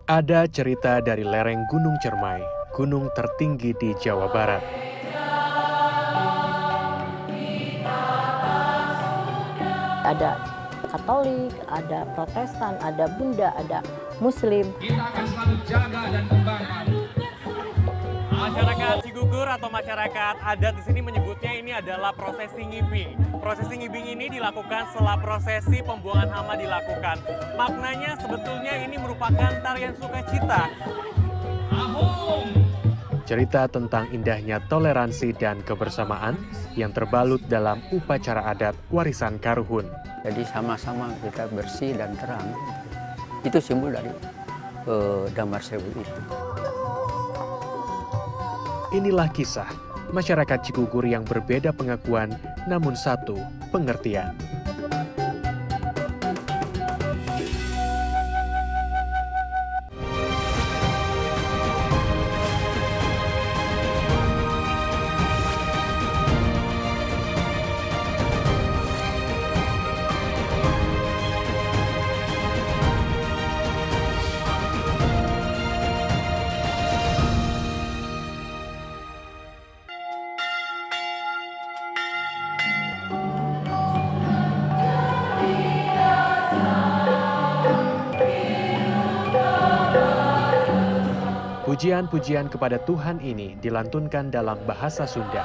Ada cerita dari lereng Gunung Cermai, gunung tertinggi di Jawa Barat. Ada Katolik, ada Protestan, ada Bunda, ada Muslim. Kita akan selalu jaga dan kembangkan. Masyarakat Cigugur atau masyarakat adat di sini menyebutnya ini adalah prosesi ngibing. Prosesi ngibing ini dilakukan setelah prosesi pembuangan hama dilakukan. Maknanya sebetulnya ini merupakan tarian sukacita. Ahum. Cerita tentang indahnya toleransi dan kebersamaan yang terbalut dalam upacara adat warisan Karuhun. Jadi sama-sama kita bersih dan terang. Itu simbol dari Damar Sewu itu. Inilah kisah masyarakat Cigugur yang berbeda pengakuan namun satu pengertian. Pujian-pujian kepada Tuhan ini dilantunkan dalam bahasa Sunda.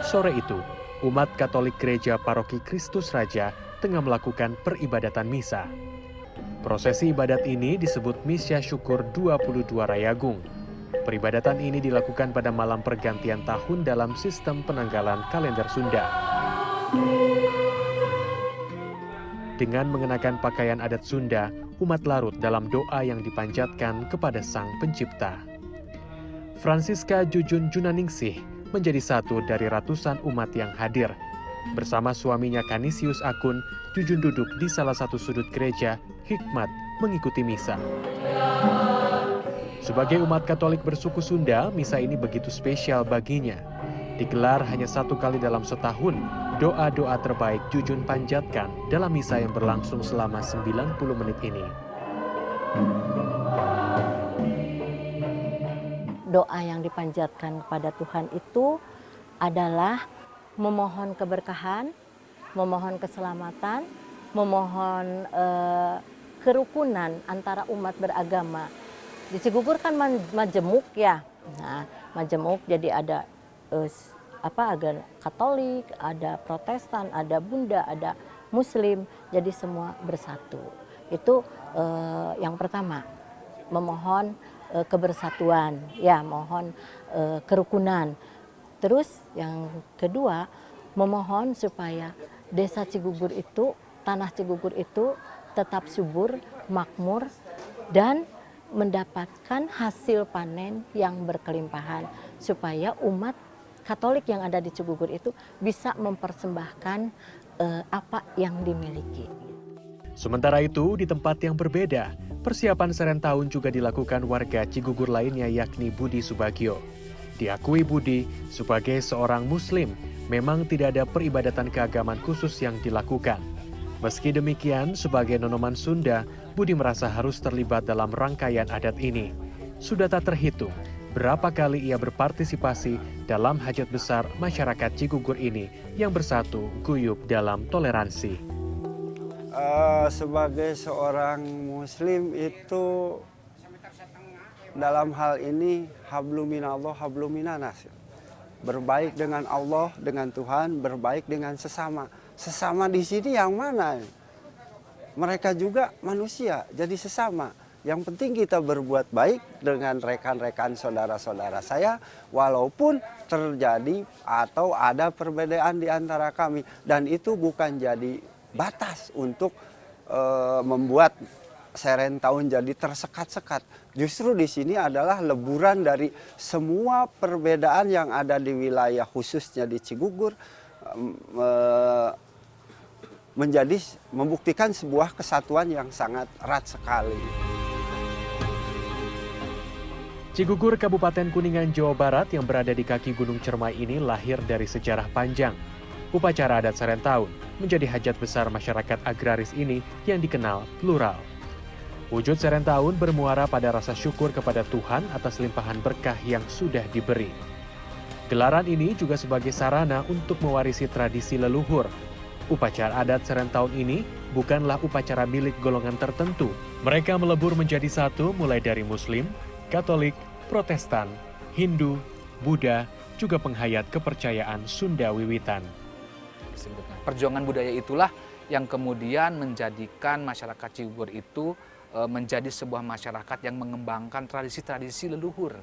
Sore itu, umat Katolik Gereja Paroki Kristus Raja tengah melakukan peribadatan misa. Prosesi ibadat ini disebut Misya Syukur 22 Rayagung. Peribadatan ini dilakukan pada malam pergantian tahun dalam sistem penanggalan kalender Sunda. Dengan mengenakan pakaian adat Sunda, umat larut dalam doa yang dipanjatkan kepada Sang Pencipta. Francisca Jujun Junaningsih menjadi satu dari ratusan umat yang hadir. Bersama suaminya Kanisius Akun, Jujun duduk di salah satu sudut gereja, hikmat mengikuti misa. Sebagai umat Katolik bersuku Sunda, misa ini begitu spesial baginya. Digelar hanya satu kali dalam setahun, doa-doa terbaik Jujun panjatkan dalam misa yang berlangsung selama 90 menit ini. Doa yang dipanjatkan kepada Tuhan itu adalah memohon keberkahan, memohon keselamatan, memohon kerukunan antara umat beragama. Di Cigugur kan majemuk ya. Nah, majemuk jadi ada agama Katolik, ada Protestan, ada Bunda, ada Muslim, jadi semua bersatu. Itu yang pertama, memohon kebersatuan, ya, mohon kerukunan. Terus yang kedua, memohon supaya desa Cigugur itu, tanah Cigugur itu tetap subur, makmur, dan mendapatkan hasil panen yang berkelimpahan, supaya umat Katolik yang ada di Cigugur itu bisa mempersembahkan apa yang dimiliki. Sementara itu, di tempat yang berbeda, persiapan serentahun juga dilakukan warga Cigugur lainnya yakni Budi Subagio. Diakui Budi sebagai seorang Muslim, memang tidak ada peribadatan keagamaan khusus yang dilakukan. Meski demikian, sebagai nonoman Sunda, Budi merasa harus terlibat dalam rangkaian adat ini. Sudah tak terhitung berapa kali ia berpartisipasi dalam hajat besar masyarakat Cigugur ini yang bersatu guyup dalam toleransi. Sebagai seorang Muslim itu dalam hal ini habluminallah habluminanas. Berbaik dengan Allah, dengan Tuhan, berbaik dengan sesama. Sesama di sini yang mana? Mereka juga manusia, jadi sesama. Yang penting kita berbuat baik dengan rekan-rekan saudara-saudara saya, walaupun terjadi atau ada perbedaan di antara kami. Dan itu bukan jadi batas untuk membuat serentahun jadi tersekat-sekat. Justru di sini adalah leburan dari semua perbedaan yang ada di wilayah khususnya di Cigugur, membuktikan sebuah kesatuan yang sangat erat sekali. Cigugur, Kabupaten Kuningan, Jawa Barat yang berada di kaki Gunung Cermai ini lahir dari sejarah panjang. Upacara adat Serentahun menjadi hajat besar masyarakat agraris ini yang dikenal plural. Wujud Serentahun bermuara pada rasa syukur kepada Tuhan atas limpahan berkah yang sudah diberi. Gelaran ini juga sebagai sarana untuk mewarisi tradisi leluhur. Upacara adat Serentahun ini bukanlah upacara milik golongan tertentu. Mereka melebur menjadi satu mulai dari Muslim, Katolik, Protestan, Hindu, Buddha, juga penghayat kepercayaan Sunda Wiwitan. Perjuangan budaya itulah yang kemudian menjadikan masyarakat Cigugur itu menjadi sebuah masyarakat yang mengembangkan tradisi-tradisi leluhur.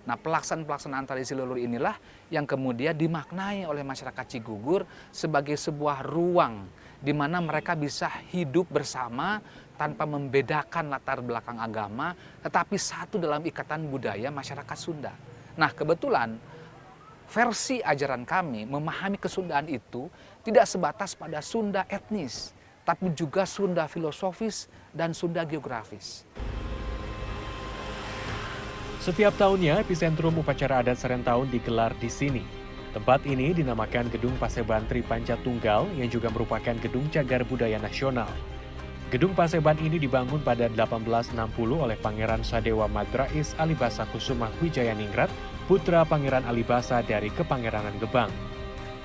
Nah, pelaksanaan tradisi leluhur inilah yang kemudian dimaknai oleh masyarakat Cigugur sebagai sebuah ruang di mana mereka bisa hidup bersama tanpa membedakan latar belakang agama, tetapi satu dalam ikatan budaya masyarakat Sunda. Nah, kebetulan versi ajaran kami memahami kesundaan itu tidak sebatas pada Sunda etnis, tapi juga Sunda filosofis dan Sunda geografis. Setiap tahunnya epicentrum upacara adat Serentahun digelar di sini. Tempat ini dinamakan Gedung Paseban Tripanca Tunggal yang juga merupakan gedung cagar budaya nasional. Gedung Paseban ini dibangun pada 1860 oleh Pangeran Sadewa Madrais Alibasa Kusuma Wijayaningrat, putra Pangeran Alibasa dari Kepangeranan Gebang.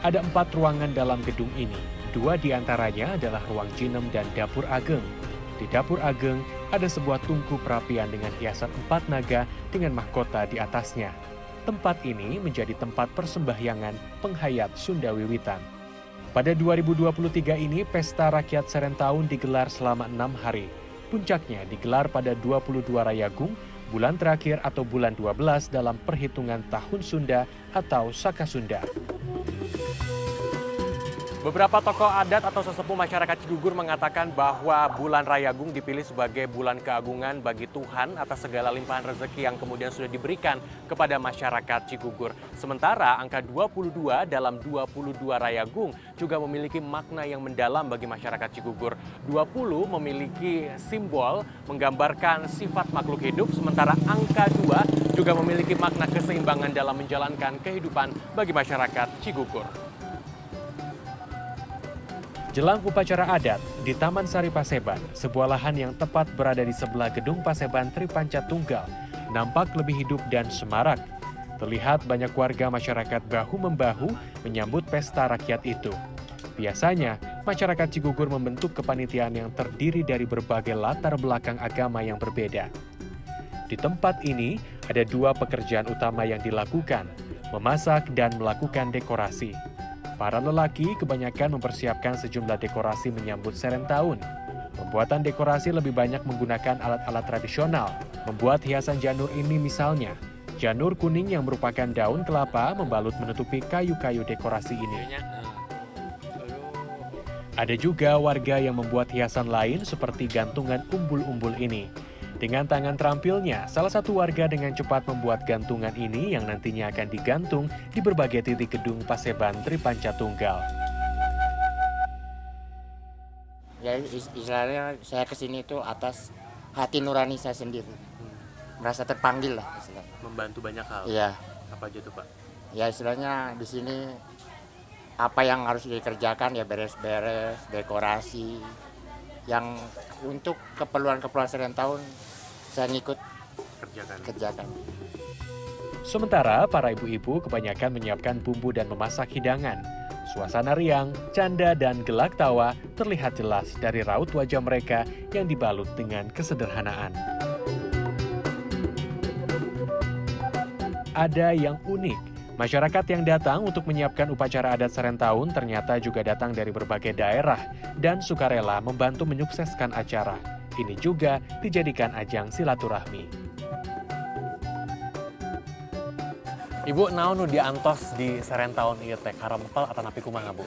Ada 4 ruangan dalam gedung ini. 2 diantaranya adalah ruang jinem dan dapur ageng. Di dapur ageng ada sebuah tungku perapian dengan hiasan 4 naga dengan mahkota di atasnya. Tempat ini menjadi tempat persembahyangan penghayat Sunda Wiwitan. Pada 2023 ini, Pesta Rakyat Serentahun digelar selama 6 hari. Puncaknya digelar pada 22 Rayagung, bulan terakhir atau bulan 12 dalam perhitungan tahun Sunda atau Saka Sunda. Beberapa tokoh adat atau sesepuh masyarakat Cigugur mengatakan bahwa bulan Rayagung dipilih sebagai bulan keagungan bagi Tuhan atas segala limpahan rezeki yang kemudian sudah diberikan kepada masyarakat Cigugur. Sementara angka 22 dalam 22 Rayagung juga memiliki makna yang mendalam bagi masyarakat Cigugur. 20 memiliki simbol menggambarkan sifat makhluk hidup, sementara angka 2 juga memiliki makna keseimbangan dalam menjalankan kehidupan bagi masyarakat Cigugur. Jelang upacara adat di Taman Sari Paseban, sebuah lahan yang tepat berada di sebelah Gedung Paseban Tripanca Tunggal, nampak lebih hidup dan semarak. Terlihat banyak warga masyarakat bahu-membahu menyambut pesta rakyat itu. Biasanya, masyarakat Cigugur membentuk kepanitiaan yang terdiri dari berbagai latar belakang agama yang berbeda. Di tempat ini, ada 2 pekerjaan utama yang dilakukan, memasak dan melakukan dekorasi. Para lelaki kebanyakan mempersiapkan sejumlah dekorasi menyambut Serentahun. Pembuatan dekorasi lebih banyak menggunakan alat-alat tradisional. Membuat hiasan janur ini misalnya, janur kuning yang merupakan daun kelapa membalut menutupi kayu-kayu dekorasi ini. Ada juga warga yang membuat hiasan lain seperti gantungan umbul-umbul ini. Dengan tangan terampilnya, salah satu warga dengan cepat membuat gantungan ini yang nantinya akan digantung di berbagai titik gedung Paseban Tripanca Tunggal. Ya istilahnya saya kesini itu atas hati nurani saya sendiri. Merasa terpanggil lah istilahnya. Membantu banyak hal. Iya. Apa aja tuh, Pak? Ya istilahnya di sini apa yang harus dikerjakan ya beres-beres, dekorasi. Yang untuk keperluan Serentahun saya ngikut kerjakan. Sementara para ibu-ibu kebanyakan menyiapkan bumbu dan memasak hidangan. Suasana riang, canda, dan gelak tawa terlihat jelas dari raut wajah mereka yang dibalut dengan kesederhanaan. Ada yang unik. Masyarakat yang datang untuk menyiapkan upacara adat Serentahun ternyata juga datang dari berbagai daerah dan sukarela membantu menyukseskan acara. Ini juga dijadikan ajang silaturahmi. Ibu, naon nu diantos di Serentahun ieu teh karempel atau napi kumaha, Bu?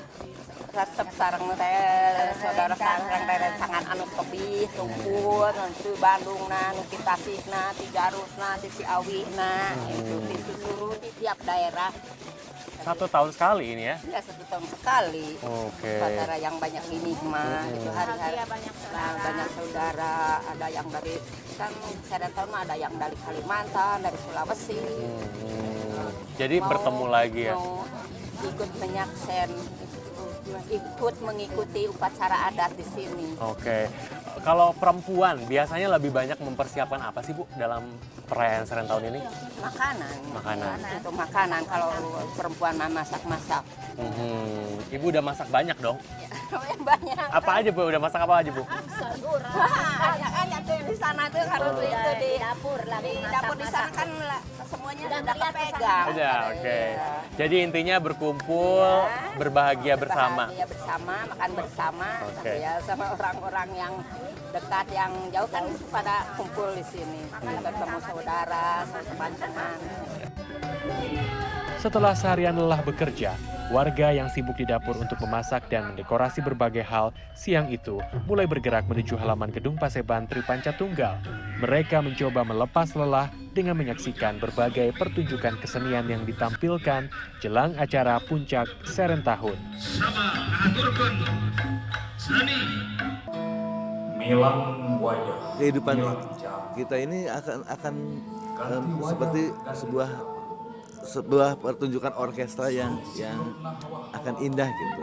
Resep sareng teh saudara sareng teh sangan anu kebih tumpul nu Bandungna nu di Tasikna di Garutna di Ciawina itu di seluruh di tiap daerah. 1 tahun sekali ini ya? Ya 1 tahun sekali. Oke. Saudara yang banyak ini mah itu hari-hari banyak saudara, ada yang dari kan Serentahun mah ada yang dari Kalimantan, dari Sulawesi. Jadi bertemu lagi ya? Ikut menyaksen ikut mengikuti upacara adat di sini. Oke. Kalau perempuan biasanya lebih banyak mempersiapkan apa sih Bu dalam perayaan Seren tahun ini? Makanan. Makanan. Untuk makanan kalau perempuan mah masak-masak. Ibu udah masak banyak dong? Banyak. Apa aja Bu? Udah masak apa aja Bu? Banyak tuh di sana tuh kalau tuh itu di dapur lagi di dapur di sana kan semuanya udah kepegang. Udah, oke. Jadi intinya berkumpul, berbahagia bersama. Bahagia bersama, makan bersama, Oke. ya sama orang-orang yang dekat, yang jauh kan pada kumpul di sini. Ketemu saudara, teman-teman. Setelah seharian lelah bekerja, warga yang sibuk di dapur untuk memasak dan mendekorasi berbagai hal siang itu mulai bergerak menuju halaman gedung Paseban Tri Panca Tunggal. Mereka mencoba melepas lelah dengan menyaksikan berbagai pertunjukan kesenian yang ditampilkan jelang acara puncak Seren tahun. Sama aturkan seni Kehidupan kita ini akan seperti sebuah pertunjukan orkestra yang akan indah gitu.